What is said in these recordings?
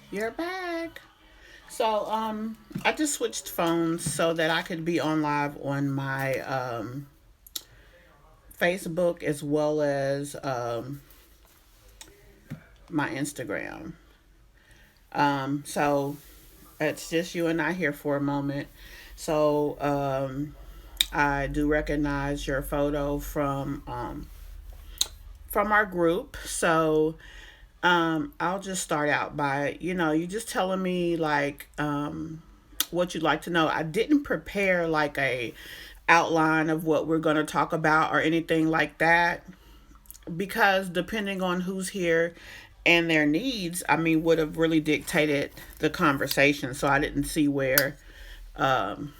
You're back. So, I just switched phones so that I could be on live on my Facebook as well as my Instagram. So it's just you and I here for a moment. So, I do recognize your photo from our group. So, I'll just start out by you just telling me like what you'd like to know. I didn't prepare like a outline of what we're going to talk about or anything like that because depending on who's here and their needs, I mean, would have really dictated the conversation. So I didn't see um,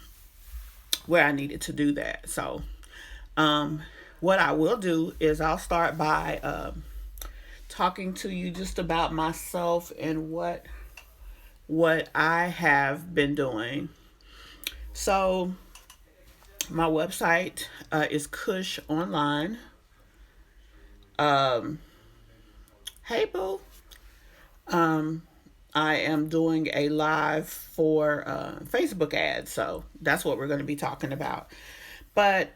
where I needed to do that. So um, what I will do is I'll start by talking to you just about myself and what I have been doing. So my website is Kush Online. Um, hey boo. Um, I am doing a live for Facebook ads, so that's what we're going to be talking about. But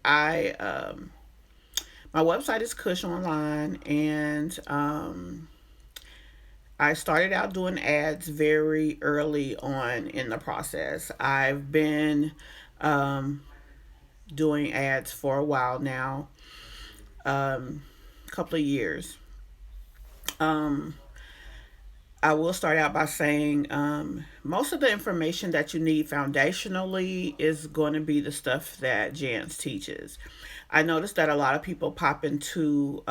I my website is Kush Online, and I started out doing ads very early on in the process. I've been um, doing ads for a while now, a couple of years. Um, I will start out by saying most of the information that you need foundationally is going to be the stuff that Jance teaches. I noticed that a lot of people pop into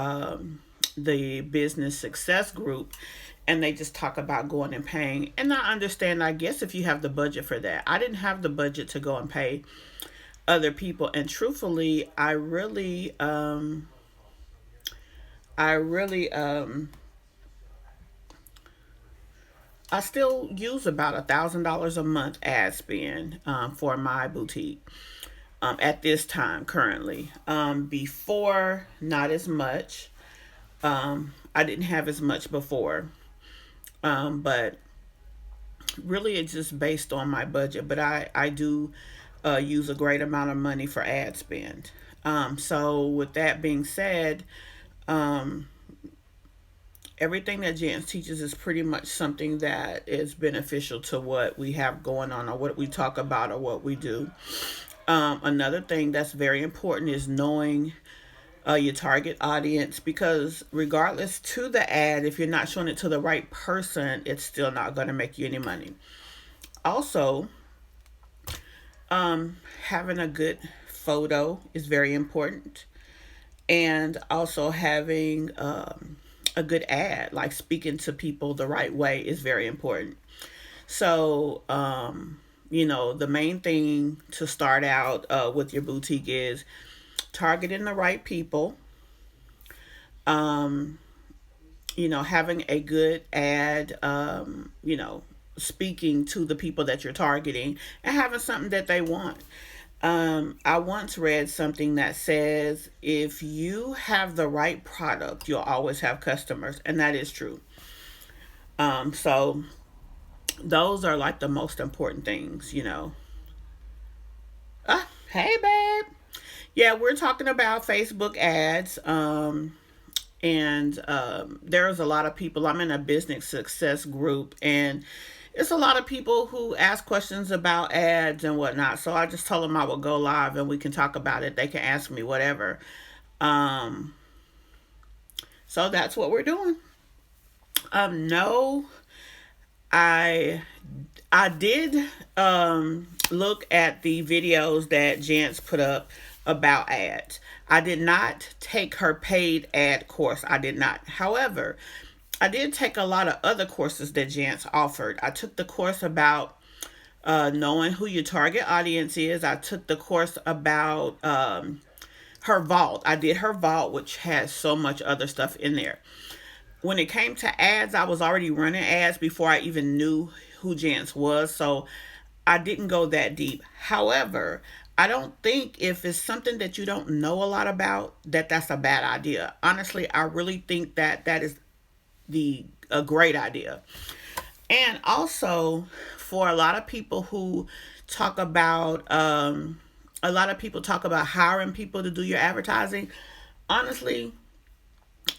the business success group and they just talk about going and paying. And I understand, I guess, if you have the budget for that. I didn't have the budget to go and pay other people. And truthfully, I really, I still use about $1,000 a month ad spend for my boutique at this time currently. Before, not as much. I didn't have as much before, but really it's just based on my budget. But I do use a great amount of money for ad spend. So with that being said, um, everything that Jance teaches is pretty much something that is beneficial to what we have going on or what we talk about or what we do. Another thing that's very important is knowing your target audience because regardless to the ad, if you're not showing it to the right person, it's still not going to make you any money. Also, having a good photo is very important, and also having a good ad, like speaking to people the right way, is very important. So, the main thing to start out with your boutique is targeting the right people. Um, having a good ad. Speaking to the people that you're targeting and having something that they want. I once read something that says if you have the right product, you'll always have customers, and that is true. So those are like the most important things. Hey, babe. Yeah, we're talking about Facebook ads. And there's a lot of people. I'm in a business success group, and it's a lot of people who ask questions about ads and whatnot. So I just told them I would go live and we can talk about it. They can ask me whatever. Um, so that's what we're doing. No, I I did look at the videos that Jance put up about ads. I did not take her paid ad course. I did not. However, I did take a lot of other courses that Jance offered. I took the course about knowing who your target audience is. I took the course about her vault. I did her vault, which has so much other stuff in there. When it came to ads, I was already running ads before I even knew who Jance was. So I didn't go that deep. However, I don't think if it's something that you don't know a lot about, that that's a bad idea. Honestly, I really think that that is the a great idea. And also, for a lot of people who talk about, a lot of people talk about hiring people to do your advertising. Honestly,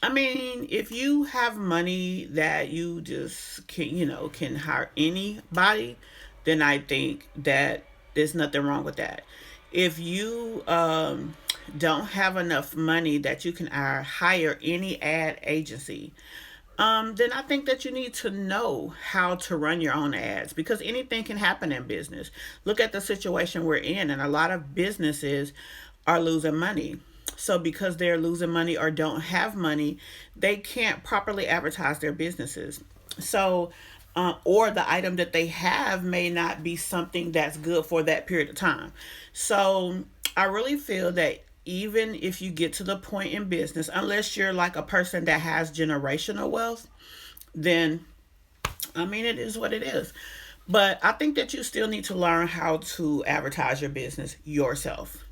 I mean, if you have money that you just can, can hire anybody, then I think that there's nothing wrong with that. If you don't have enough money that you can hire any ad agency, then I think that you need to know how to run your own ads, because anything can happen in business. Look at the situation we're in, and a lot of businesses are losing money. So, because they're losing money or don't have money, they can't properly advertise their businesses. So, or the item that they have may not be something that's good for that period of time. So, I really feel that even if you get to the point in business, unless you're like a person that has generational wealth, then I mean, it is what it is. But I think that you still need to learn how to advertise your business yourself.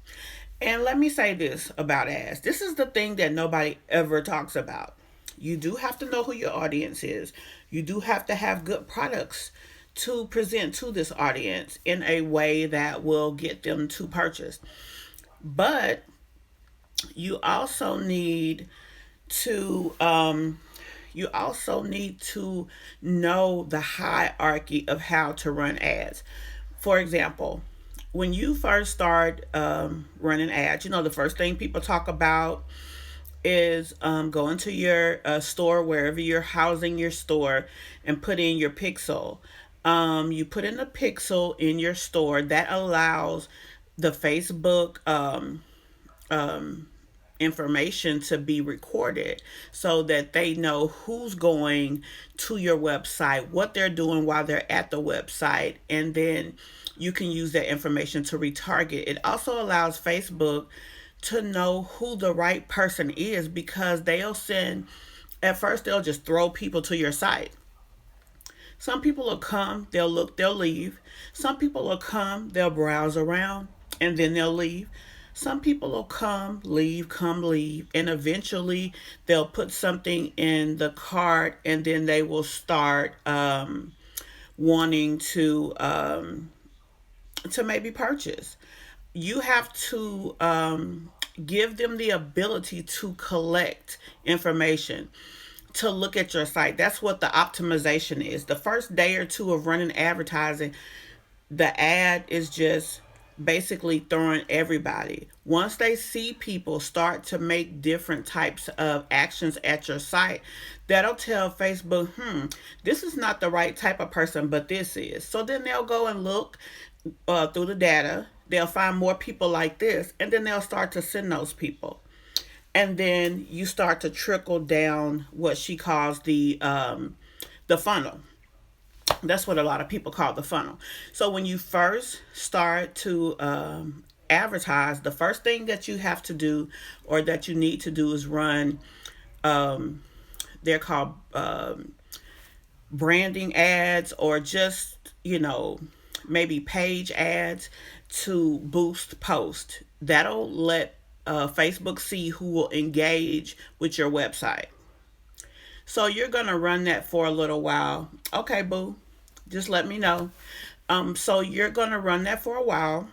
And let me say this about ads. This is the thing that nobody ever talks about. You do have to know who your audience is. You do have to have good products to present to this audience in a way that will get them to purchase. But you also need to know the hierarchy of how to run ads. For example, when you first start running ads, the first thing people talk about is going to your store, wherever you're housing your store, and put in your pixel. You put in a pixel in your store that allows the Facebook information to be recorded, so that they know who's going to your website, what they're doing while they're at the website, and then you can use that information to retarget. It also allows Facebook to know who the right person is, because at first, they'll just throw people to your site. Some people will come, they'll look, they'll leave. Some people will come, they'll browse around, and then they'll leave. Some people will come, leave, and eventually they'll put something in the cart, and then they will start wanting to maybe purchase. You have to give them the ability to collect information, to look at your site. That's what the optimization is. The first day or two of running advertising, the ad is just basically throwing everybody. Once they see people start to make different types of actions at your site, that'll tell Facebook, this is not the right type of person, but this is. So then they'll go and look through the data. They'll find more people like this, and then they'll start to send those people. And then you start to trickle down what she calls the funnel. That's what a lot of people call the funnel. So when you first start to advertise, the first thing that you have to do, or that you need to do, is run. Um, they're called branding ads, or just maybe page ads to boost post. That'll let Facebook see who will engage with your website. So you're gonna run that for a little while. Okay, boo. Just let me know. So you're gonna run that for a while,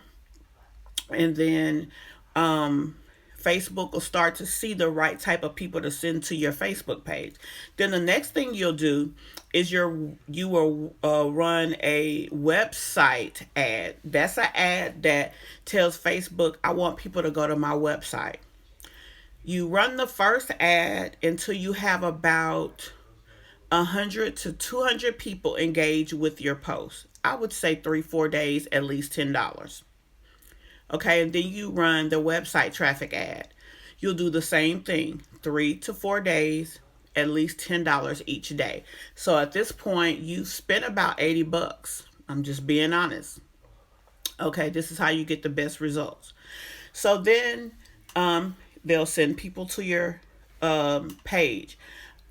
and then Facebook will start to see the right type of people to send to your Facebook page. Then the next thing you'll do is you will run a website ad. That's an ad that tells Facebook, I want people to go to my website. You run the first ad until you have about 100 to 200 people engage with your post. I would say 3-4 days, at least $10. Okay, and then you run the website traffic ad. You'll do the same thing, 3 to 4 days, at least $10 each day. So at this point, you spent about $80. I'm just being honest. Okay, this is how you get the best results. So then they'll send people to your page.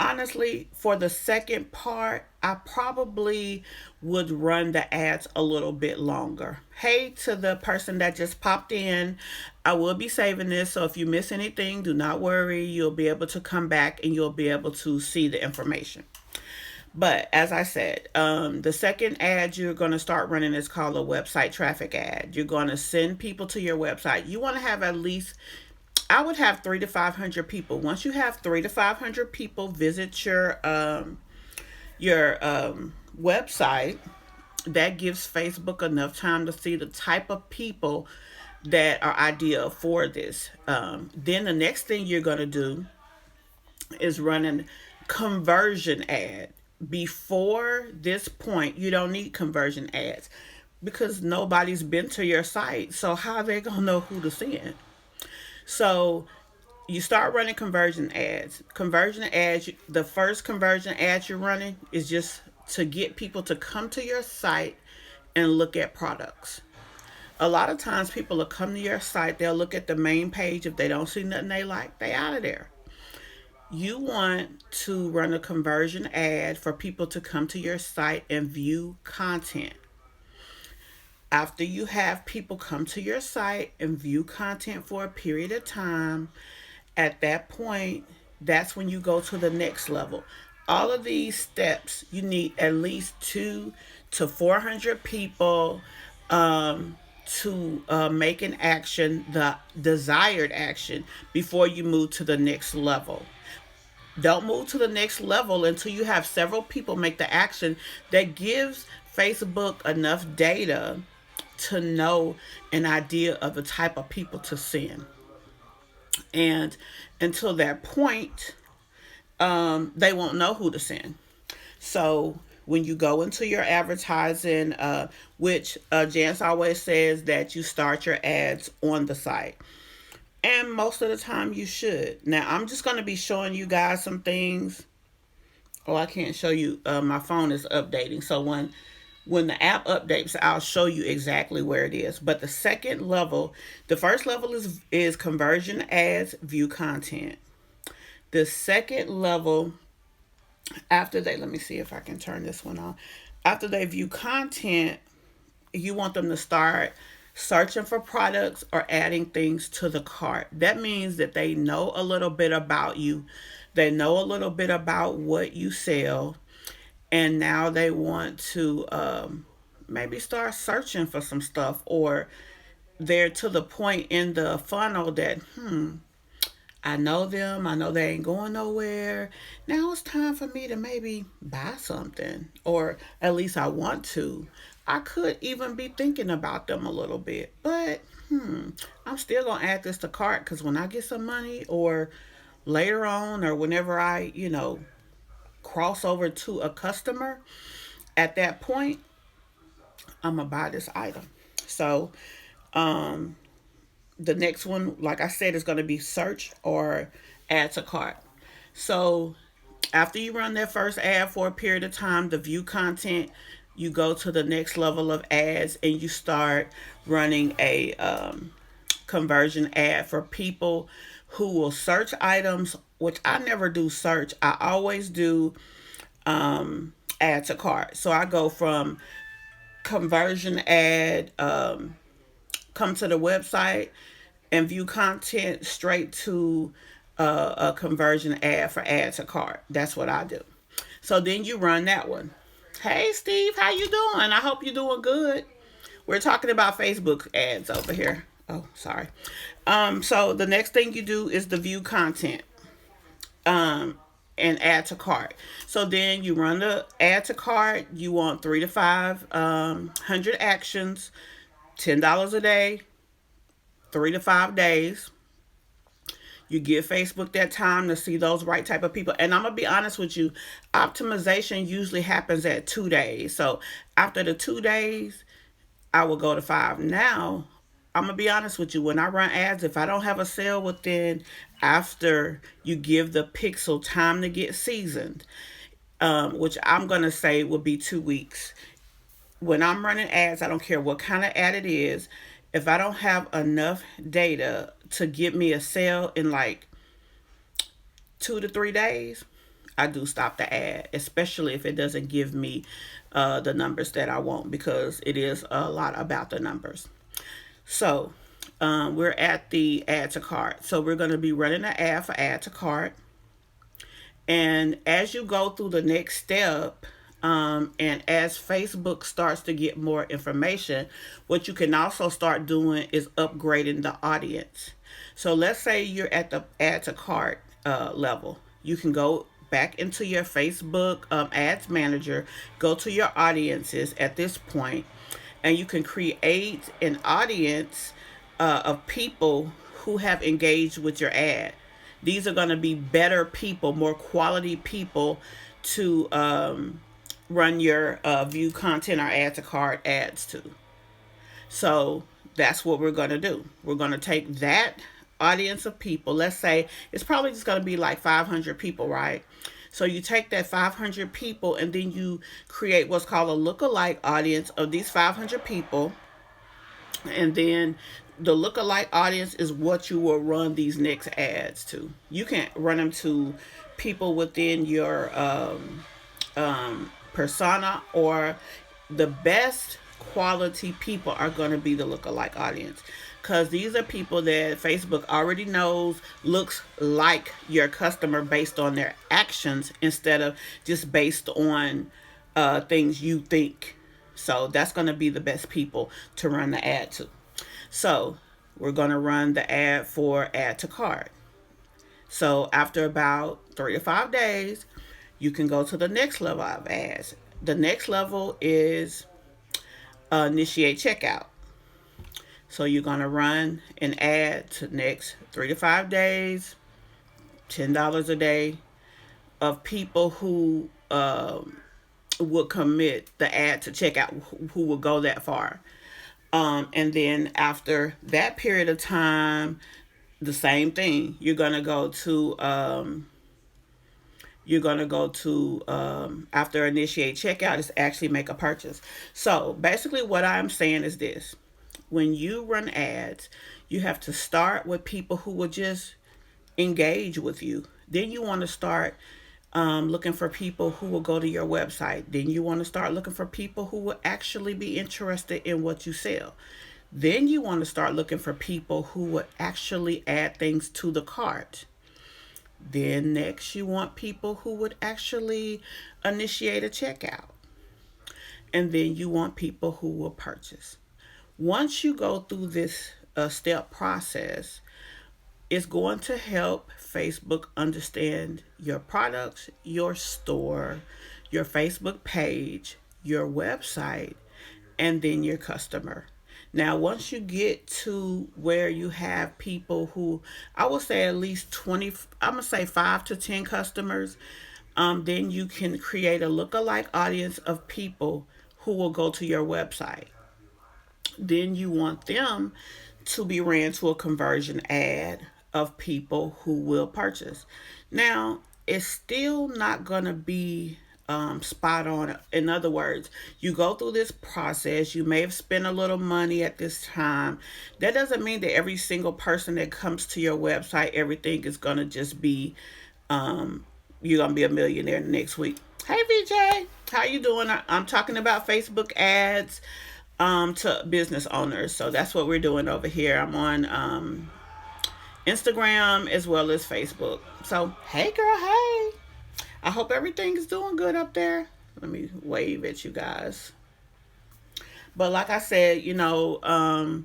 Honestly, for the second part, I probably would run the ads a little bit longer. Hey, to the person that just popped in, I will be saving this, so if you miss anything, do not worry. You'll be able to come back and you'll be able to see the information. But as I said, the second ad you're going to start running is called a website traffic ad. You're going to send people to your website. You want to have at least, I would have 300 to 500 people. Once you have 300 to 500 people visit your website, that gives Facebook enough time to see the type of people that are ideal for this. Then the next thing you're going to do is running conversion ad. Before this point, you don't need conversion ads because nobody's been to your site. So how are they gonna know who to send? So you start running conversion ads. Conversion ads, the first conversion ad you're running is just to get people to come to your site and look at products. A lot of times people will come to your site, they'll look at the main page. If they don't see nothing they like, they out of there. You want to run a conversion ad for people to come to your site and view content. After you have people come to your site and view content for a period of time, at that point, that's when you go to the next level. All of these steps, you need at least 2 to 400 people to make an action, the desired action, before you move to the next level. Don't move to the next level until you have several people make the action that gives Facebook enough data to know an idea of the type of people to send. And until that point, they won't know who to send. So when you go into your advertising, which Jance always says that you start your ads on the site. And most of the time you should. Now I'm just going to be showing you guys some things. Oh, I can't show you. My phone is updating. So when the app updates, I'll show you exactly where it is. But the second level, the first level is conversion ads, view content. The second level, after they, let me see if I can turn this one on. After they view content, you want them to start searching for products or adding things to the cart. That means that they know a little bit about you. They know a little bit about what you sell. And now they want to maybe start searching for some stuff, or they're to the point in the funnel that, I know them. I know they ain't going nowhere. Now it's time for me to maybe buy something, or at least I want to. I could even be thinking about them a little bit, but I'm still gonna add this to cart because when I get some money, or later on, or whenever I, cross over to a customer, at that point, I'm gonna buy this item. So, um, the next one, like I said, is gonna be search or add to cart. So after you run that first ad for a period of time, the view content, you go to the next level of ads and you start running a conversion ad for people who will search items, which I never do search. I always do add to cart. So I go from conversion ad, come to the website and view content, straight to a conversion ad for add to cart. That's what I do. So then you run that one. Hey Steve, how you doing? I hope you're doing good. We're talking about Facebook ads over here. Oh, sorry. So the next thing you do is the view content. And add to cart. So then you run the add to cart. You want 3 to 500 actions, $10 a day, 3 to 5 days. You give Facebook that time to see those right type of people. And I'm gonna be honest with you, optimization usually happens at 2 days. So after the 2 days, I will go to 5. Now, I'm gonna be honest with you. When I run ads, if I don't have a sale within, after you give the pixel time to get seasoned, which I'm gonna say would be 2 weeks. When I'm running ads, I don't care what kind of ad it is. If I don't have enough data to get me a sale in like 2 to 3 days, I do stop the ad, especially if it doesn't give me the numbers that I want, because it is a lot about the numbers. So we're at the add to cart. So we're going to be running an ad for add to cart. And as you go through the next step, and as Facebook starts to get more information, what you can also start doing is upgrading the audience. So let's say you're at the add to cart level. You can go back into your Facebook ads manager, go to your audiences at this point, and you can create an audience of people who have engaged with your ad. These are going to be better people, more quality people to run your view content or add to cart ads to. So that's what we're going to do. We're going to take that audience of people. Let's say it's probably just going to be like 500 people, right? So you take that 500 people and then you create what's called a lookalike audience of these 500 people. And then the lookalike audience is what you will run these next ads to. You can run them to people within your persona, or the best quality people are going to be the lookalike audience, because these are people that Facebook already knows looks like your customer based on their actions instead of just based on things you think. So that's going to be the best people to run the ad to. So we're going to run the ad for add to cart. So after about 3 to 5 days, you can go to the next level of ads. The next level is initiate checkout. So you're going to run an ad to next 3 to 5 days, $10 a day, of people who will commit the ad to checkout, who will go that far. And then after that period of time, the same thing. You're gonna go to after initiate checkout is actually make a purchase. So basically, what I'm saying is this: when you run ads, you have to start with people who will just engage with you. Then you want to start looking for people who will go to your website. Then you want to start looking for people who will actually be interested in what you sell. Then you want to start looking for people who will actually add things to the cart. Then next, you want people who would actually initiate a checkout. And then you want people who will purchase. Once you go through this step process, it's going to help Facebook understand your products, your store, your Facebook page, your website, and then your customer. Now, once you get to where you have people who, I would say at least 20, I'm going to say 5 to 10 customers, then you can create a lookalike audience of people who will go to your website. Then you want them to be ran to a conversion ad of people who will purchase. Now, it's still not going to be spot on. In other words, you go through this process, you may have spent a little money at this time. That doesn't mean that every single person that comes to your website, everything is going to just be, you're going to be a millionaire next week. Hey, VJ, how you doing? I'm talking about Facebook ads to business owners. So that's what we're doing over here. I'm on Instagram as well as Facebook. So, hey, girl, hey. I hope everything is doing good up there. Let me wave at you guys. But like I said, the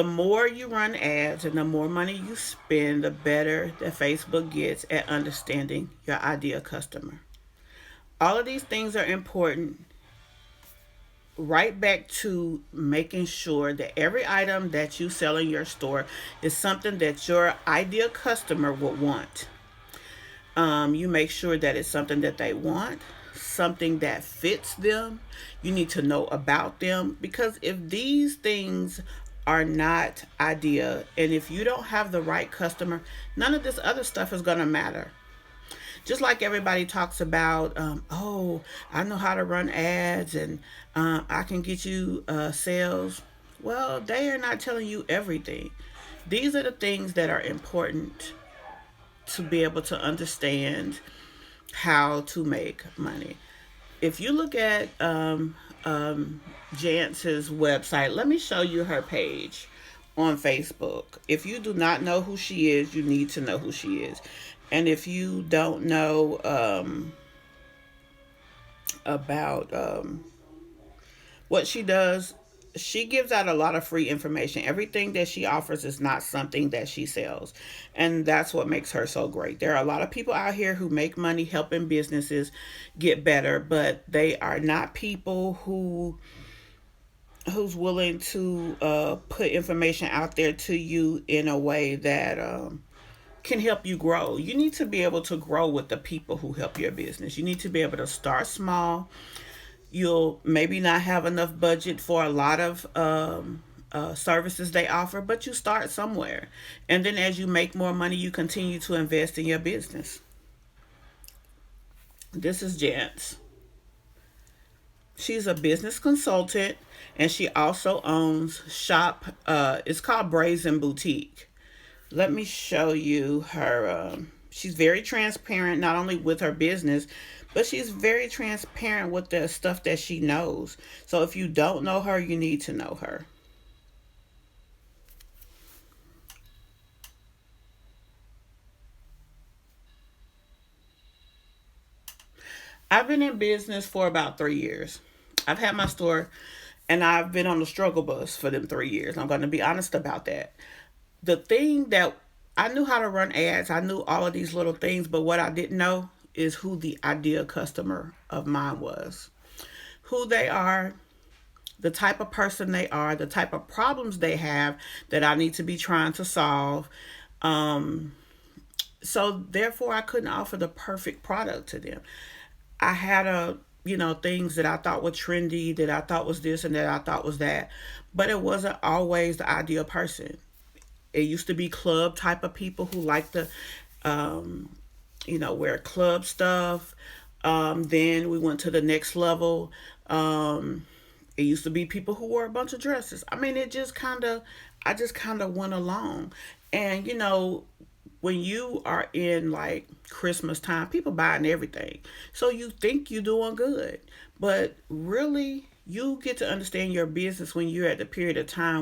more you run ads and the more money you spend, the better that Facebook gets at understanding your ideal customer. All of these things are important, right back to making sure that every item that you sell in your store is something that your ideal customer would want. You make sure that it's something that they want, something that fits them. You need to know about them, because if these things are not ideal, and if you don't have the right customer, none of this other stuff is going to matter. Just like everybody talks about, oh, I know how to run ads, and I can get you sales. Well, they are not telling you everything. These are the things that are important to be able to understand how to make money. If you look at Jance's website, let me show you her page on Facebook. If you do not know who she is, you need to know who she is. And if you don't know about what she does, she gives out a lot of free information. Everything that she offers is not something that she sells. And that's what makes her so great. There are a lot of people out here who make money helping businesses get better, but they are not people who's willing to put information out there to you in a way that can help you grow. You need to be able to grow with the people who help your business. You need to be able to start small. You'll maybe not have enough budget for a lot of services they offer, but you start somewhere. And then as you make more money, you continue to invest in your business. This is Jance. She's a business consultant and she also owns shop. It's called Brazen Boutique. Let me show you her. She's very transparent, not only with her business, but she's very transparent with the stuff that she knows. So if you don't know her, you need to know her. I've been in business for about 3 years. I've had my store and I've been on the struggle bus for them 3 years. I'm going to be honest about that. The thing that I knew how to run ads, I knew all of these little things, but what I didn't know is who the ideal customer of mine was. Who they are, the type of person they are, the type of problems they have that I need to be trying to solve. Um, so therefore, I couldn't offer the perfect product to them. I had things that I thought were trendy, that I thought was this and that I thought was that, but it wasn't always the ideal person. It used to be club type of people who like to, um, wear club stuff. Then we went to the next level. Um, it used to be people who wore a bunch of dresses. I mean, I just kind of went along. And, when you are in like Christmas time, people buying everything. So you think you're doing good. But really, you get to understand your business when you're at the period of time